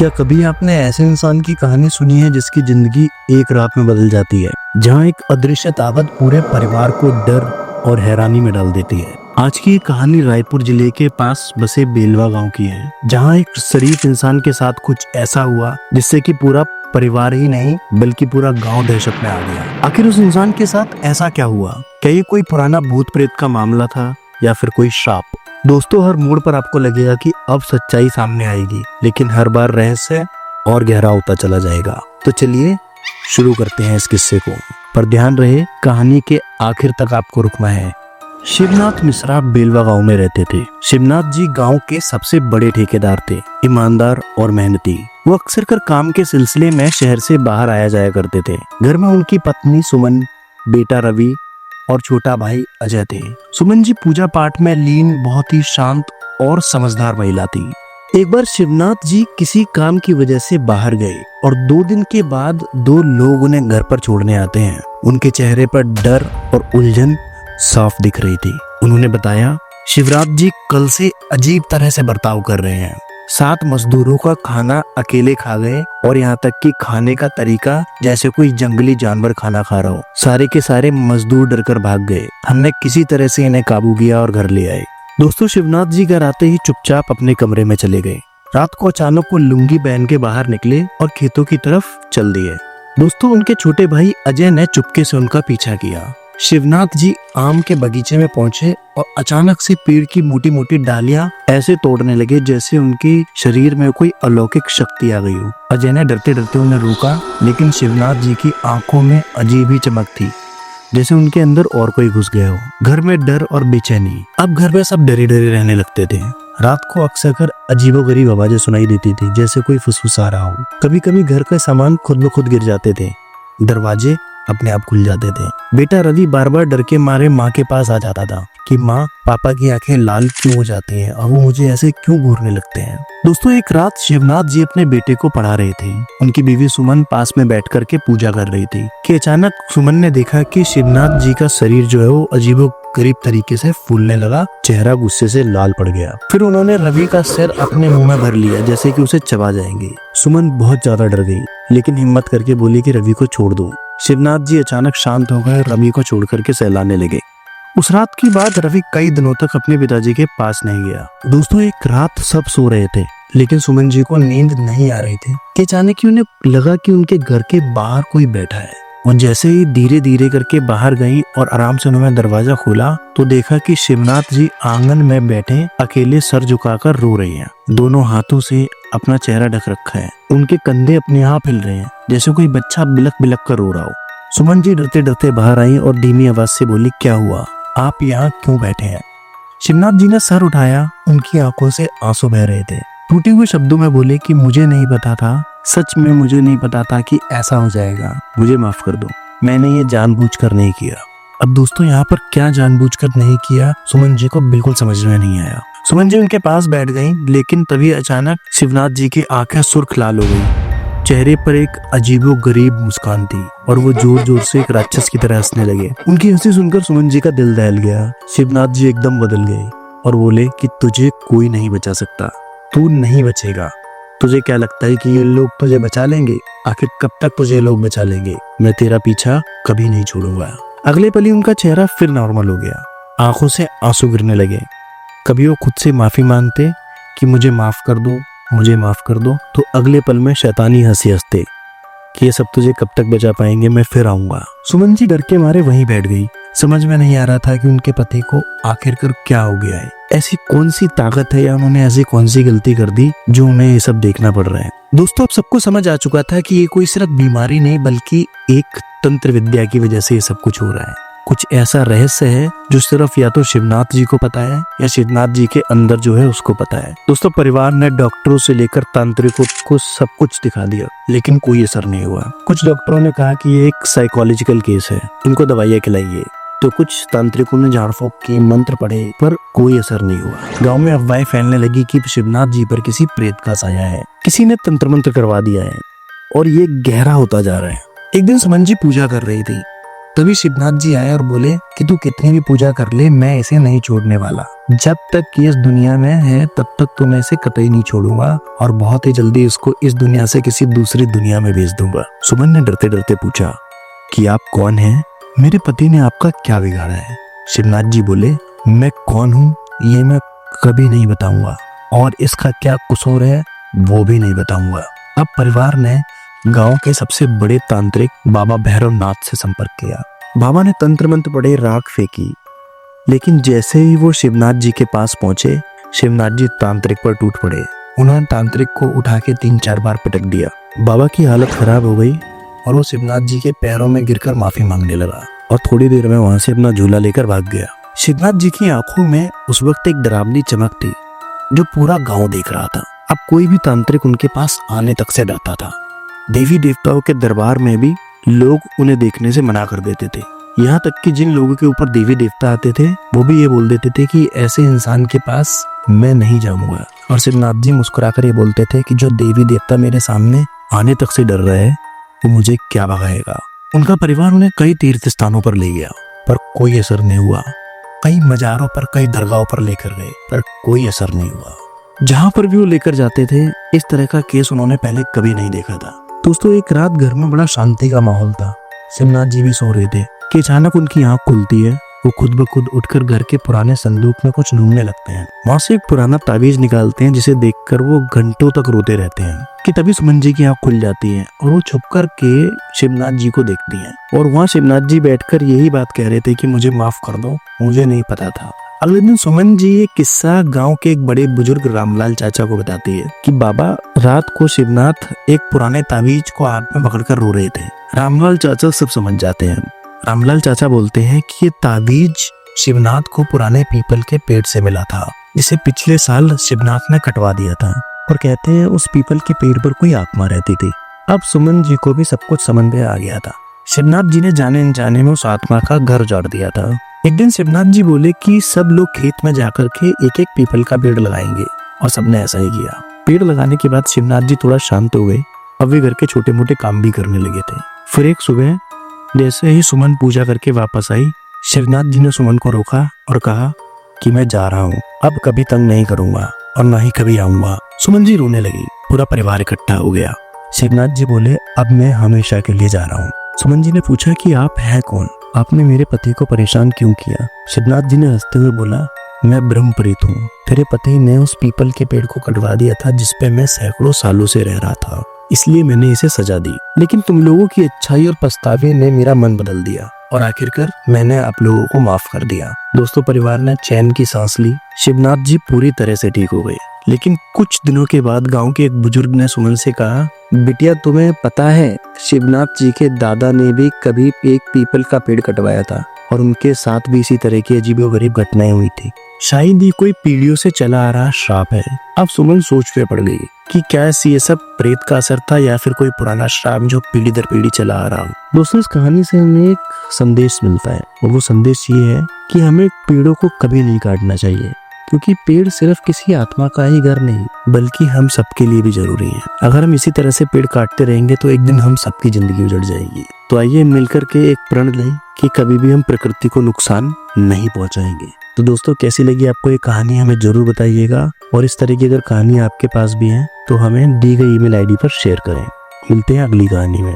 क्या कभी आपने ऐसे इंसान की कहानी सुनी है जिसकी जिंदगी एक रात में बदल जाती है, जहां एक अदृश्य ताकत पूरे परिवार को डर और हैरानी में डाल देती है। आज की ये कहानी रायपुर जिले के पास बसे बेलवा गांव की है, जहां एक शरीफ इंसान के साथ कुछ ऐसा हुआ जिससे कि पूरा परिवार ही नहीं बल्कि पूरा गांव दहशत में आ गया। आखिर उस इंसान के साथ ऐसा क्या हुआ? क्या ये कोई पुराना भूत प्रेत का मामला था या फिर कोई श्राप? दोस्तों, हर मोड़ पर आपको लगेगा कि अब सच्चाई सामने आएगी, लेकिन हर बार रहस्य और गहरा होता चला जाएगा। तो चलिए शुरू करते हैं इस किस्से को, पर ध्यान रहे कहानी के आखिर तक आपको रुकना है। शिवनाथ मिश्रा बेलवा गांव में रहते थे। शिवनाथ जी गांव के सबसे बड़े ठेकेदार थे, ईमानदार और मेहनती। वो अक्सर कर काम के सिलसिले में शहर से बाहर आया जाया करते थे। घर में उनकी पत्नी सुमन, बेटा रवि और छोटा भाई अजय थे। सुमन जी पूजा पाठ में लीन बहुत ही शांत और समझदार महिला थी। एक बार शिवनाथ जी किसी काम की वजह से बाहर गए और 2 दिन के बाद 2 लोग उन्हें घर पर छोड़ने आते हैं। उनके चेहरे पर डर और उलझन साफ दिख रही थी। उन्होंने बताया, शिवराज जी कल से अजीब तरह से बर्ताव कर रहे हैं। 7 मजदूरों का खाना अकेले खा गए और यहाँ तक कि खाने का तरीका जैसे कोई जंगली जानवर खाना खा रहा हो। सारे के सारे मजदूर डरकर भाग गए। हमने किसी तरह से इन्हें काबू किया और घर ले आए। दोस्तों, शिवनाथ जी घर आते ही चुपचाप अपने कमरे में चले गए। रात को अचानक वो लुंगी पहन के बाहर निकले और खेतों की तरफ चल दिए। दोस्तों, उनके छोटे भाई अजय ने चुपके से उनका पीछा किया। शिवनाथ जी आम के बगीचे में पहुंचे और अचानक से पेड़ की मोटी मोटी डालियां ऐसे तोड़ने लगे जैसे उनके शरीर में कोई अलौकिक शक्ति आ गई हो। अजय ने डरते डरते उन्हें रोका, लेकिन शिवनाथ जी की आंखों में अजीब ही चमक थी, जैसे उनके अंदर और कोई घुस गया हो। घर में डर और बेचैनी। अब घर में सब डरे डरे रहने लगते थे। रात को अक्सर अजीबोगरीब आवाजें सुनाई देती थी, जैसे कोई फुसफुसा रहा हो। कभी कभी घर का सामान खुद ब खुद गिर जाते थे, दरवाजे अपने आप खुल जाते थे। बेटा रवि बार बार डर के मारे माँ के पास आ जाता था कि माँ, पापा की आंखें लाल क्यों हो जाती हैं और वो मुझे ऐसे क्यों घूरने लगते हैं। दोस्तों, एक रात शिवनाथ जी अपने बेटे को पढ़ा रहे थे। उनकी बीवी सुमन पास में बैठ करके पूजा कर रही थी कि अचानक सुमन ने देखा कि शिवनाथ जी का शरीर जो है वो अजीबोगरीब तरीके से फूलने लगा। चेहरा गुस्से से लाल पड़ गया। फिर उन्होंने रवि का सिर अपने मुंह में भर लिया, जैसे कि उसे चबा जाएंगे। सुमन बहुत ज्यादा डर गई, लेकिन हिम्मत करके बोली कि रवि को छोड़ दो। शिवनाथ जी अचानक शांत हो गए, रवि को छोड़ करके सहलाने लगे। उस रात की बाद रवि कई दिनों तक अपने पिताजी के पास नहीं गया। दोस्तों, एक रात सब सो रहे थे, लेकिन सुमन जी को नींद नहीं आ रही थी कि अचानक ही उन्हें लगा कि उनके घर के बाहर कोई बैठा है। वो जैसे ही धीरे धीरे करके बाहर गई और आराम से उन्होंने दरवाजा खोला तो देखा कि शिवनाथ जी आंगन में बैठे अकेले सर झुकाकर रो रही हैं। दोनों हाथों से अपना चेहरा ढक रखा है। उनके कंधे अपने आप हिल रहे हैं, जैसे कोई बच्चा बिलक बिलक कर रो रहा हो। सुमन जी डरते डरते बाहर आई और धीमी आवाज से बोली, क्या हुआ? आप यहाँ क्यों बैठे हैं? शिवनाथ जी ने सर उठाया। उनकी आंखों से आंसू बह रहे थे। टूटे हुए शब्दों में बोले कि मुझे नहीं पता था, सच में मुझे नहीं पता था कि ऐसा हो जाएगा। मुझे माफ कर दो, मैंने ये जानबूझकर नहीं किया। अब दोस्तों, यहाँ पर क्या जानबूझकर नहीं किया, सुमन जी को बिल्कुल समझ में नहीं आया। सुमन जी उनके पास बैठ गईं, लेकिन तभी अचानक शिवनाथ जी की आंखें सुर्ख लाल हो गई। चेहरे पर एक अजीबोगरीब मुस्कान थी और वो जोर जोर से एक राक्षस की तरह हंसने लगे। उनकी हंसी सुनकर सुमन जी का दिल दहल गया। शिवनाथ जी एकदम बदल गए और बोले कि तुझे कोई नहीं बचा सकता, तू नहीं बचेगा। तुझे क्या लगता है कि ये लोग तुझे बचा लेंगे? आखिर कब तक तुझे लोग बचा लेंगे? मैं तेरा पीछा कभी नहीं छोड़ूंगा। अगले पल ही उनका चेहरा फिर नॉर्मल हो गया। आंखों से आंसू गिरने लगे। कभी वो खुद से माफी मांगते कि मुझे माफ कर दो, मुझे माफ कर दो, तो अगले पल में शैतानी हंसी हंसते कि ये सब तुझे कब तक बचा पाएंगे, मैं फिर आऊंगा। सुमन जी डर के मारे वहीं बैठ गई। समझ में नहीं आ रहा था कि उनके पति को आखिरकार क्या हो गया है। ऐसी कौन सी ताकत है या उन्होंने ऐसी कौन सी गलती कर दी जो उन्हें ये सब देखना पड़ रहा है। दोस्तों, अब सबको समझ आ चुका था कि ये कोई सिर्फ बीमारी नहीं बल्कि एक तंत्र विद्या की वजह से ये सब कुछ हो रहा है। कुछ ऐसा रहस्य है जो सिर्फ या तो शिवनाथ जी को पता है या शिवनाथ जी के अंदर जो है उसको पता है। दोस्तों, परिवार ने डॉक्टरों से लेकर तांत्रिकों को सब कुछ दिखा दिया, लेकिन कोई असर नहीं हुआ। कुछ डॉक्टरों ने कहा कि ये एक साइकोलॉजिकल केस है, इनको दवाइयाँ खिलाइए। तो कुछ तांत्रिकों ने झाड़ फूंक की, मंत्र पढ़े, पर कोई असर नहीं हुआ। गांव में अफवाहें फैलने लगी कि शिवनाथ जी पर किसी प्रेत का साया है, किसी ने तंत्र मंत्र करवा दिया है और ये गहरा होता जा रहा है। एक दिन सुमन जी पूजा कर रही थी। तभी शिवनाथ जी आए और बोले कि तू कितनी भी पूजा कर ले, मैं इसे नहीं छोड़ने वाला। जब तक ये इस दुनिया में है तब तक तो मैं इसे कतई नहीं छोड़ूंगा और बहुत ही जल्दी इसको इस दुनिया से किसी दूसरी दुनिया में भेज दूंगा। सुमन ने डरते डरते पूछा कि आप कौन हैं? मेरे पति ने आपका क्या बिगाड़ा है? शिवनाथ जी बोले, मैं कौन हूँ ये मैं कभी नहीं बताऊंगा और इसका क्या कसूर है वो भी नहीं बताऊंगा। अब परिवार ने गांव के सबसे बड़े तांत्रिक बाबा भैरवनाथ से संपर्क किया। बाबा ने तंत्र मंत्र पढ़े, राख फेंकी, लेकिन जैसे ही वो शिवनाथ जी के पास पहुंचे, शिवनाथ जी तांत्रिक पर टूट पड़े। उन्होंने तांत्रिक को उठा के 3-4 बार पटक दिया। बाबा की हालत खराब हो गई और वो शिवनाथ जी के पैरों में गिरकर माफी मांगने लगा और थोड़ी देर में वहां से अपना झूला लेकर भाग गया। शिवनाथ जी की आंखों में उस वक्त एक डरावनी चमक थी जो पूरा गांव देख रहा था। अब कोई भी तांत्रिक उनके पास आने तक से डरता था। देवी देवताओं के दरबार में भी लोग उन्हें देखने से मना कर देते थे। यहाँ तक कि जिन लोगों के ऊपर देवी देवता आते थे वो भी ये बोल देते थे कि ऐसे इंसान के पास मैं नहीं जाऊंगा। और शिवनाथ जी मुस्कुराकर ये बोलते थे कि जो देवी देवता मेरे सामने आने तक से डर रहे हैं वो मुझे क्या भगाएगा। उनका परिवार उन्हें कई तीर्थ स्थानों पर ले गया पर कोई असर नहीं हुआ। कई मजारों पर, कई दरगाहों पर लेकर गए पर कोई असर नहीं हुआ। जहां पर भी वो लेकर जाते थे इस तरह का केस उन्होंने पहले कभी नहीं देखा था। दोस्तों, एक रात घर में बड़ा शांति का माहौल था। शिवनाथ जी भी सो रहे थे कि अचानक उनकी आंख खुलती है। वो खुद ब खुद उठकर घर के पुराने संदूक में कुछ ढूंढने लगते हैं। वहां से एक पुराना ताबीज निकालते हैं जिसे देखकर वो घंटों तक रोते रहते हैं कि तभी सुमन जी की आंख खुल जाती है और वो छुप कर के शिवनाथ जी को देखती हैं। और वहाँ शिवनाथ जी बैठकर यही बात कह रहे थे कि मुझे माफ कर दो, मुझे नहीं पता था। अगले दिन सुमन जी ये किस्सा गांव के एक बड़े बुजुर्ग रामलाल चाचा को बताती है कि बाबा रात को शिवनाथ एक पुराने ताबीज को हाथ में पकड़कर रो रहे थे। रामलाल चाचा सब समझ जाते हैं। रामलाल चाचा बोलते हैं कि ये ताबीज शिवनाथ को पुराने पीपल के पेड़ से मिला था जिसे पिछले साल शिवनाथ ने कटवा दिया था और कहते हैं उस पीपल के पेड़ पर कोई आत्मा रहती थी। अब सुमन जी को भी सब कुछ समझ में आ गया था। शिवनाथ जी ने जाने अनजाने में उस आत्मा का घर उजाड़ दिया था। एक दिन शिवनाथ जी बोले कि सब लोग खेत में जाकर के एक एक पीपल का पेड़ लगाएंगे और सबने ऐसा ही किया। पेड़ लगाने के बाद शिवनाथ जी थोड़ा शांत हो गए। अब वे घर के छोटे मोटे काम भी करने लगे थे। फिर एक सुबह जैसे ही सुमन पूजा करके वापस आई, शिवनाथ जी ने सुमन को रोका और कहा कि मैं जा रहा हूँ, अब कभी तंग नहीं करूंगा और ना ही कभी आऊंगा। सुमन जी रोने लगी। पूरा परिवार इकट्ठा हो गया। शिवनाथ जी बोले, अब मैं हमेशा के लिए जा रहा हूँ। सुमन जी ने पूछा कि आप हैं कौन? आपने मेरे पति को परेशान क्यों किया? शिवनाथ जी ने हंसते हुए बोला, मैं ब्रह्मप्रीत हूँ। तेरे पति ने उस पीपल के पेड़ को कटवा दिया था जिसपे मैं सैकड़ों सालों से रह रहा था, इसलिए मैंने इसे सजा दी। लेकिन तुम लोगों की अच्छाई और पछतावे ने मेरा मन बदल दिया और आखिरकार मैंने आप लोगों को माफ कर दिया। दोस्तों, परिवार ने चैन की सांस ली। शिवनाथ जी पूरी तरह से ठीक हो गए। लेकिन कुछ दिनों के बाद गांव के एक बुजुर्ग ने सुमन से कहा, बिटिया तुम्हें पता है शिवनाथ जी के दादा ने भी कभी एक पीपल का पेड़ कटवाया था और उनके साथ भी इसी तरह की अजीबोगरीब घटनाएं हुई थी। शायद ये कोई पीढ़ियों से चला आ रहा श्राप है। अब सुमन सोच में पड़ गई कि क्या ये सब प्रेत का असर था या फिर कोई पुराना श्राप जो पीढ़ी दर पीढ़ी चला आ रहा हो। दोस्तों, इस कहानी से हमें एक संदेश मिलता है और वो संदेश ये है कि हमें पेड़ों को कभी नहीं काटना चाहिए, क्योंकि पेड़ सिर्फ किसी आत्मा का ही घर नहीं बल्कि हम सबके लिए भी जरूरी है। अगर हम इसी तरह से पेड़ काटते रहेंगे तो एक दिन हम सबकी जिंदगी उजड़ जाएगी। तो आइए मिलकर के एक प्रण लें कि कभी भी हम प्रकृति को नुकसान नहीं पहुंचाएंगे। तो दोस्तों, कैसी लगी आपको ये कहानी हमें जरूर बताइएगा और इस तरह की अगर कहानी आपके पास भी है तो हमें दी गई ईमेल आईडी पर शेयर करें। मिलते हैं अगली कहानी में।